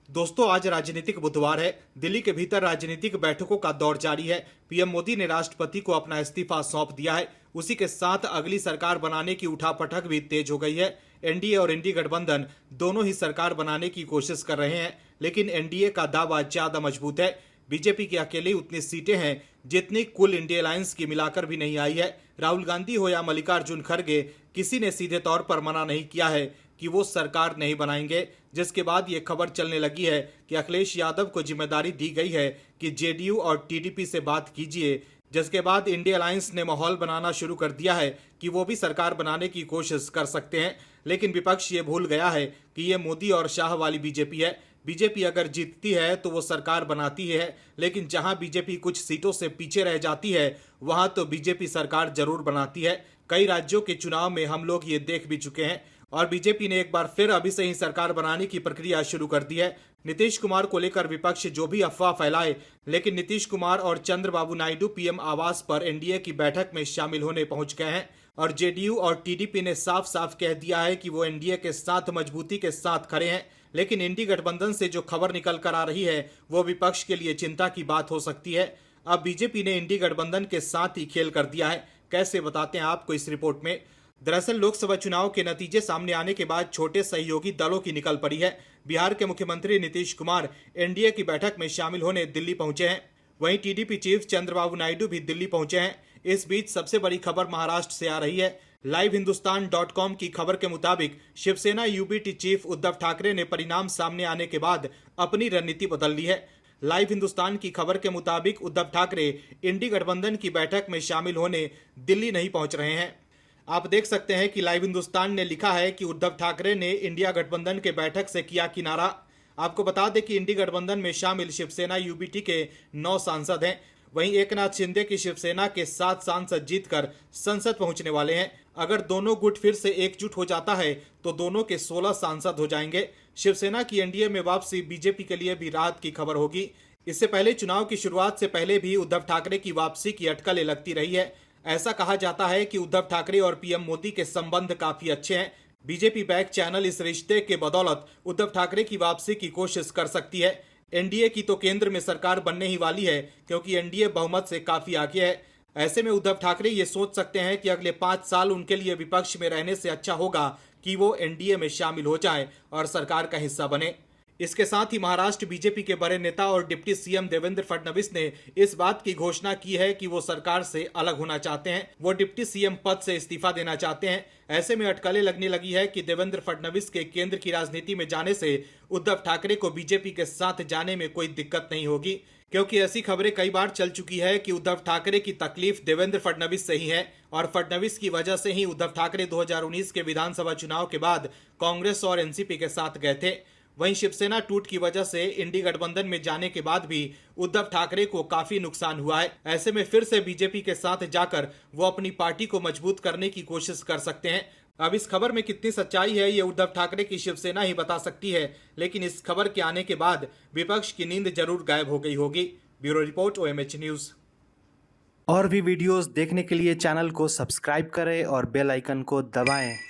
दोस्तों, आज राजनीतिक बुधवार है। दिल्ली के भीतर राजनीतिक बैठकों का दौर जारी है। पीएम मोदी ने राष्ट्रपति को अपना इस्तीफा सौंप दिया है। उसी के साथ अगली सरकार बनाने की उठापटक भी तेज हो गई है। एनडीए और इंडी गठबंधन दोनों ही सरकार बनाने की कोशिश कर रहे हैं, लेकिन एनडीए का दावा ज्यादा मजबूत है। बीजेपी की अकेली उतनी सीटें हैं जितनी कुल इंडिया अलायंस की मिलाकर भी नहीं आई है। राहुल गांधी हो या मल्लिकार्जुन खड़गे, किसी ने सीधे तौर पर मना नहीं किया है कि वो सरकार नहीं बनाएंगे, जिसके बाद ये खबर चलने लगी है कि अखिलेश यादव को जिम्मेदारी दी गई है कि जेडीयू और टीडीपी से बात कीजिए। जिसके बाद इंडिया अलायंस ने माहौल बनाना शुरू कर दिया है कि वो भी सरकार बनाने की कोशिश कर सकते हैं। लेकिन विपक्ष ये भूल गया है कि ये मोदी और शाह वाली बीजेपी है। बीजेपी अगर जीतती है तो वो सरकार बनाती है, लेकिन जहां बीजेपी कुछ सीटों से पीछे रह जाती है वहां तो बीजेपी सरकार जरूर बनाती है। कई राज्यों के चुनाव में हम लोग ये देख भी चुके हैं और बीजेपी ने एक बार फिर अभी से ही सरकार बनाने की प्रक्रिया शुरू कर दी है। नीतीश कुमार को लेकर विपक्ष जो भी अफवाह फैलाए, लेकिन नीतीश कुमार और चंद्रबाबू नायडू पीएम आवास पर एनडीए की बैठक में शामिल होने पहुंच गए हैं और जेडीयू और टीडीपी ने साफ साफ कह दिया है कि वो एनडीए के साथ मजबूती के साथ खड़े हैं। लेकिन इंडी गठबंधन से जो खबर निकल कर आ रही है वो विपक्ष के लिए चिंता की बात हो सकती है। अब बीजेपी ने इंडी गठबंधन के साथ ही खेल कर दिया है। कैसे, बताते हैं आपको इस रिपोर्ट में। दरअसल लोकसभा चुनाव के नतीजे सामने आने के बाद छोटे सहयोगी दलों की निकल पड़ी है। बिहार के मुख्यमंत्री नीतीश कुमार एनडीए की बैठक में शामिल होने दिल्ली पहुंचे हैं। वहीं टीडीपी चीफ चंद्रबाबू नायडू भी दिल्ली पहुंचे हैं। इस बीच सबसे बड़ी खबर महाराष्ट्र से आ रही है। LiveHindustan.com की खबर के मुताबिक शिवसेना यूबीटी चीफ उद्धव ठाकरे ने परिणाम सामने आने के बाद अपनी रणनीति बदल ली है। लाइव हिंदुस्तान की खबर के मुताबिक उद्धव ठाकरे इंडी गठबंधन की बैठक में शामिल होने दिल्ली नहीं पहुंच रहे हैं। आप देख सकते हैं कि लाइव हिंदुस्तान ने लिखा है कि उद्धव ठाकरे ने इंडिया गठबंधन के बैठक से किया किनारा। आपको बता दें कि इंडी गठबंधन में शामिल शिवसेना यूबीटी के 9 सांसद हैं। वहीं एकनाथ शिंदे की शिवसेना के 7 सांसद जीतकर संसद पहुंचने वाले हैं। अगर दोनों गुट फिर से एकजुट हो जाता है तो दोनों के 16 सांसद हो जाएंगे। शिवसेना की एनडीए में वापसी बीजेपी के लिए भी राहत की खबर होगी। इससे पहले चुनाव की शुरुआत से पहले भी उद्धव ठाकरे की वापसी की अटकलें लगती रही है। ऐसा कहा जाता है कि उद्धव ठाकरे और पीएम मोदी के संबंध काफी अच्छे हैं। बीजेपी बैक चैनल इस रिश्ते के बदौलत उद्धव ठाकरे की वापसी की कोशिश कर सकती है। एनडीए की तो केंद्र में सरकार बनने ही वाली है, क्योंकि एनडीए बहुमत से काफी आगे है। ऐसे में उद्धव ठाकरे ये सोच सकते हैं कि अगले 5 साल उनके लिए विपक्ष में रहने से अच्छा होगा कि वो एनडीए में शामिल हो जाए और सरकार का हिस्सा बने। इसके साथ ही महाराष्ट्र बीजेपी के बड़े नेता और डिप्टी सीएम देवेंद्र फडणवीस ने इस बात की घोषणा की है कि वो सरकार से अलग होना चाहते हैं। वो डिप्टी सीएम पद से इस्तीफा देना चाहते हैं। ऐसे में अटकलें लगने लगी है कि देवेंद्र फडणवीस के केंद्र की राजनीति में जाने से उद्धव ठाकरे को बीजेपी के साथ जाने में कोई दिक्कत नहीं होगी, क्योंकि ऐसी खबरें कई बार चल चुकी है कि उद्धव ठाकरे की तकलीफ देवेंद्र फडणवीस से ही है और फडणवीस की वजह से ही उद्धव ठाकरे 2019 के विधानसभा चुनाव के बाद कांग्रेस और एनसीपी के साथ गए थे। वहीं शिवसेना टूट की वजह से इंडी गठबंधन में जाने के बाद भी उद्धव ठाकरे को काफी नुकसान हुआ है। ऐसे में फिर से बीजेपी के साथ जाकर वो अपनी पार्टी को मजबूत करने की कोशिश कर सकते हैं। अब इस खबर में कितनी सच्चाई है ये उद्धव ठाकरे की शिवसेना ही बता सकती है, लेकिन इस खबर के आने के बाद विपक्ष की नींद जरूर गायब हो गई होगी। Bureau report, OMH news. और भी वीडियोस देखने के लिए चैनल को सब्सक्राइब करें और बेल आइकन को दबाएं।